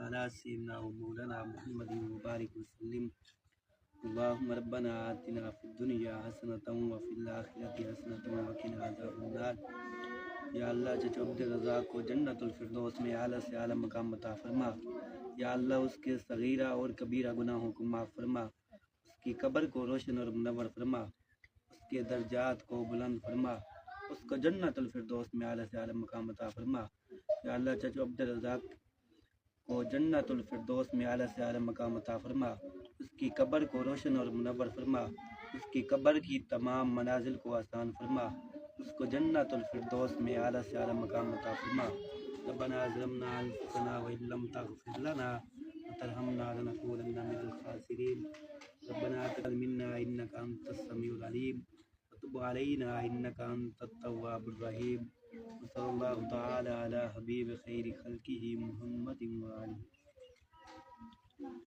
على سيدنا ومولانا محمد وبارك وسلم اللهم ربنا آتنا في الدنيا حسنة وفي الآخرة حسنة وقنا عذاب النار. یا اللہ چچا عبد الرزاق کو جنت الفردوس میں اعلیٰ سے اعلیٰ مقام عطا فرما. یا اللہ اس کے صغیرہ اور کبیرہ گناہوں کو معاف فرما، اس کی قبر کو روشن اور منور فرما، اس کے درجات کو بلند فرما، اس کو جنت الفردوس میں اعلیٰ سے اعلیٰ مقام عطا فرما. یا اللہ چچا عبد الرزاق کو جنت الفردوس میں اعلیٰ سے اعلیٰ مقام عطا فرما، اس کی قبر کو روشن اور منور فرما، اس کی قبر کی تمام منازل کو آسان فرما، اس کو جنت الفردوس میں اعلیٰ سے اعلیٰ مقام عطا فرما. ربنا ظلمنا انفسنا وان لم تغفر لنا وترحمنا لنكونن من الخاسرين. ربنا تقبل منا انك انت السميع العليم وتب علينا انك انت التواب الرحيم. وصلى الله تعالى على حبيب خير خلقه محمد وآله.